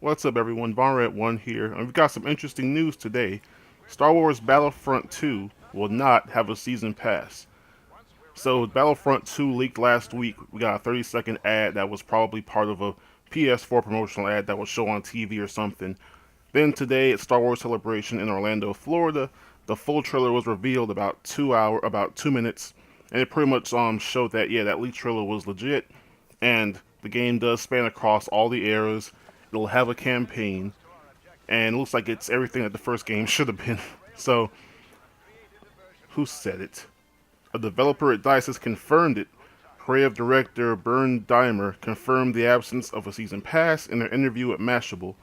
What's up, everyone? Barnred1 here, and we've got some interesting news today. Star Wars Battlefront 2 will not have a season pass. So, Battlefront 2 leaked last week. We got a 30-second ad that was probably part of a PS4 promotional ad that will show on TV or something. Then today at Star Wars Celebration in Orlando, Florida, the full trailer was revealed about 2 minutes, and it pretty much showed that that leaked trailer was legit, and the game does span across all the eras. It'll have a campaign, and it looks like it's everything that the first game should have been. So, who said it? A developer at DICE has confirmed it. Creative director Bernd Dimer confirmed the absence of a season pass in their interview at Mashable,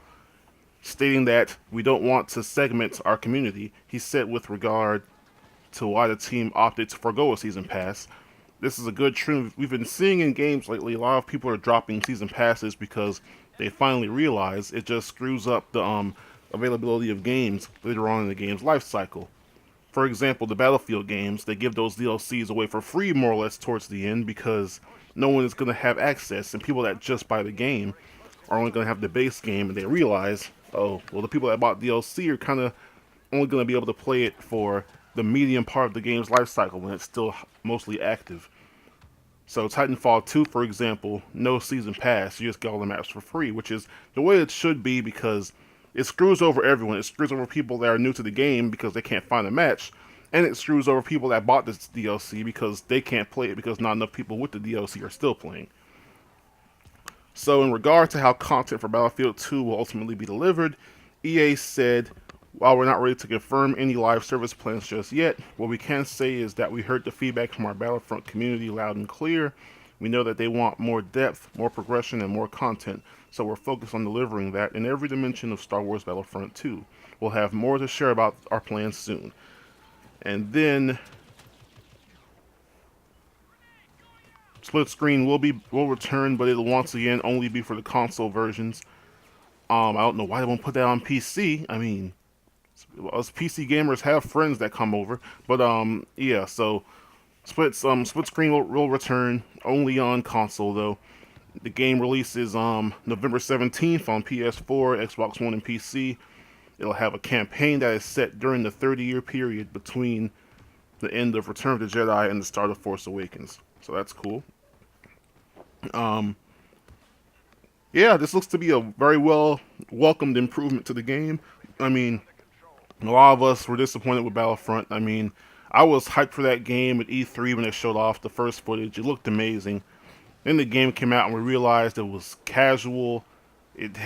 stating that we don't want to segment our community. He said with regard to why the team opted to forego a season pass. This is a good trend we've been seeing in games lately. A lot of people are dropping season passes because they finally realize it just screws up the availability of games later on in the game's life cycle. For example, the Battlefield games, they give those DLCs away for free more or less towards the end because no one is going to have access, and people that just buy the game are only going to have the base game, and they realize, oh, well, the people that bought DLC are kind of only going to be able to play it for the medium part of the game's life cycle when it's still mostly active. So Titanfall 2, for example, no season pass. You just get all the maps for free, which is the way it should be because it screws over everyone. It screws over people that are new to the game because they can't find a match, and it screws over people that bought this DLC because they can't play it because not enough people with the DLC are still playing. So in regard to how content for Battlefield 2 will ultimately be delivered, EA said, while we're not ready to confirm any live service plans just yet, what we can say is that we heard the feedback from our Battlefront community loud and clear. We know that they want more depth, more progression, and more content, so we're focused on delivering that in every dimension of Star Wars Battlefront 2. We'll have more to share about our plans soon. And then split screen will return, but it'll once again only be for the console versions. I don't know why they won't put that on PC. I mean, us PC gamers have friends that come over, but yeah. So split screen will return only on console though. The game releases November 17th on PS4, Xbox One, and PC. It'll have a campaign that is set during the 30-year period between the end of Return of the Jedi and the start of Force Awakens. So that's cool. Um, yeah, this looks to be a very well welcomed improvement to the game. I mean, a lot of us were disappointed with Battlefront. I mean, I was hyped for that game at E3 when it showed off the first footage. It looked amazing. Then the game came out and we realized it was casual. It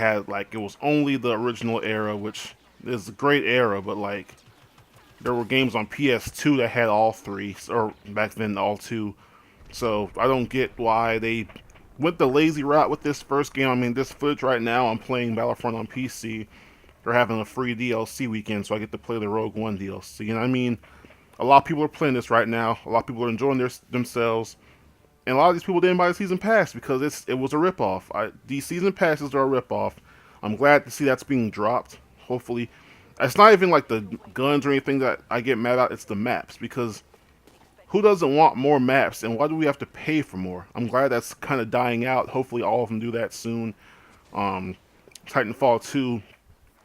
was only the original era, which is a great era, but like there were games on PS2 that had all three, or back then all two. So I don't get why they went the lazy route with this first game. I mean, this footage right now, I'm playing Battlefront on PC. They're having a free DLC weekend, so I get to play the Rogue One DLC. And I mean, a lot of people are playing this right now. A lot of people are enjoying themselves. And a lot of these people didn't buy the season pass because it was a ripoff. These season passes are a ripoff. I'm glad to see that's being dropped. Hopefully, it's not even like the guns or anything that I get mad at. It's the maps because who doesn't want more maps and why do we have to pay for more? I'm glad that's kind of dying out. Hopefully, all of them do that soon. Um, Titanfall 2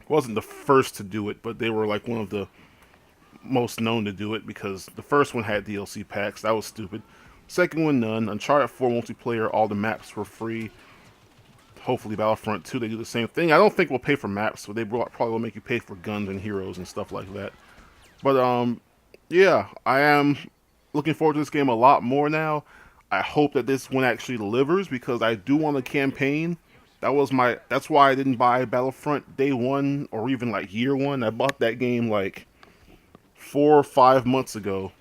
wasn't the first to do it, but they were like one of the most known to do it because the first one had DLC packs. That was stupid. Second one, none. Uncharted 4 multiplayer, all the maps were free. Hopefully, Battlefront 2, they do the same thing. I don't think we'll pay for maps, but they probably will make you pay for guns and heroes and stuff like that. But, yeah, I am looking forward to this game a lot more now. I hope that this one actually delivers because I do want a campaign. That's why I didn't buy Battlefront day one or even like year one. I bought that game like 4 or 5 months ago.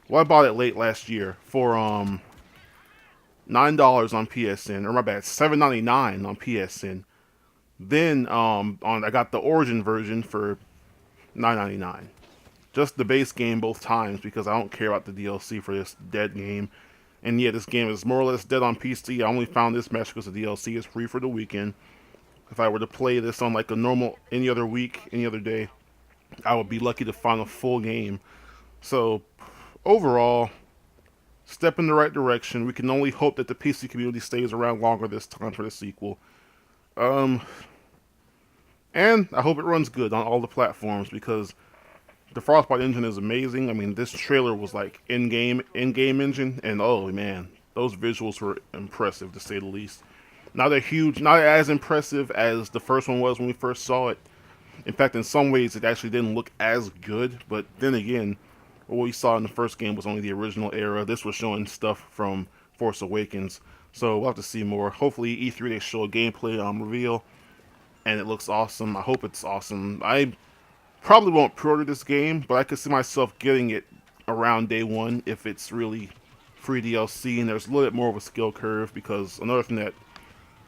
Well, I bought it late last year for $9 on PSN, or my bad, $7.99 on PSN. Then I got the Origin version for $9.99. Just the base game both times because I don't care about the DLC for this dead game. And yeah, this game is more or less dead on PC. I only found this match because the DLC is free for the weekend. If I were to play this on like a normal any other week, any other day, I would be lucky to find a full game. So overall, step in the right direction. We can only hope that the PC community stays around longer this time for the sequel. Um, and I hope it runs good on all the platforms because the Frostbite engine is amazing. I mean, this trailer was like in-game engine, and oh man, those visuals were impressive to say the least. Not a huge, not as impressive as the first one was when we first saw it. In fact, in some ways, it actually didn't look as good. But then again, what we saw in the first game was only the original era. This was showing stuff from Force Awakens, so we'll have to see more. Hopefully, E3 they show a gameplay reveal, and it looks awesome. I hope it's awesome. I probably won't pre-order this game, but I could see myself getting it around day one if it's really free DLC and there's a little bit more of a skill curve. Because another thing that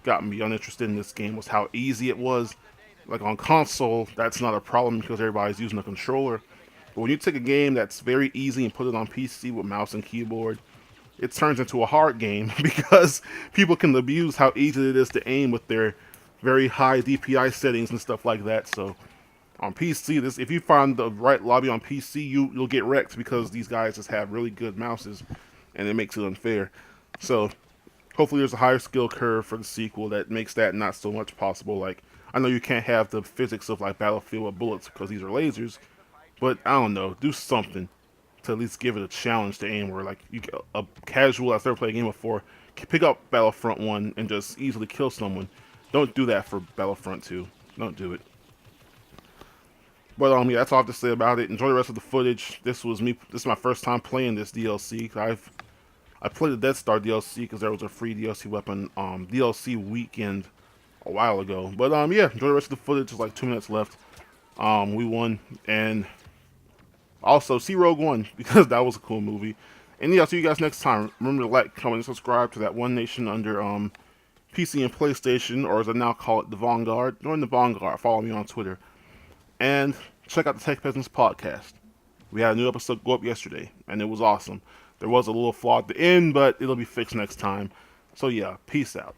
got me uninterested in this game was how easy it was. Like on console, that's not a problem because everybody's using a controller. But when you take a game that's very easy and put it on PC with mouse and keyboard, it turns into a hard game because people can abuse how easy it is to aim with their very high DPI settings and stuff like that. So on PC, this if you find the right lobby on PC, you'll get wrecked because these guys just have really good mouses, and it makes it unfair. So hopefully there's a higher skill curve for the sequel that makes that not so much possible. Like I know you can't have the physics of like Battlefield with bullets because these are lasers, but I don't know, do something to at least give it a challenge to aim where like a casual that's never played a game before can pick up Battlefront 1 and just easily kill someone. Don't do that for Battlefront 2. Don't do it. But yeah, that's all I have to say about it. Enjoy the rest of the footage. This is my first time playing this DLC. I played the Death Star DLC because there was a free DLC weapon DLC weekend a while ago. But yeah, enjoy the rest of the footage. There's like 2 minutes left. We won, and also see Rogue One because that was a cool movie. And yeah, I'll see you guys next time. Remember to like, comment, and subscribe to that One Nation under PC and PlayStation, or as I now call it, the Vanguard. Join the Vanguard. Follow me on Twitter. And check out the Tech Peasants podcast. We had a new episode go up yesterday, and it was awesome. There was a little flaw at the end, but it'll be fixed next time. So yeah, peace out.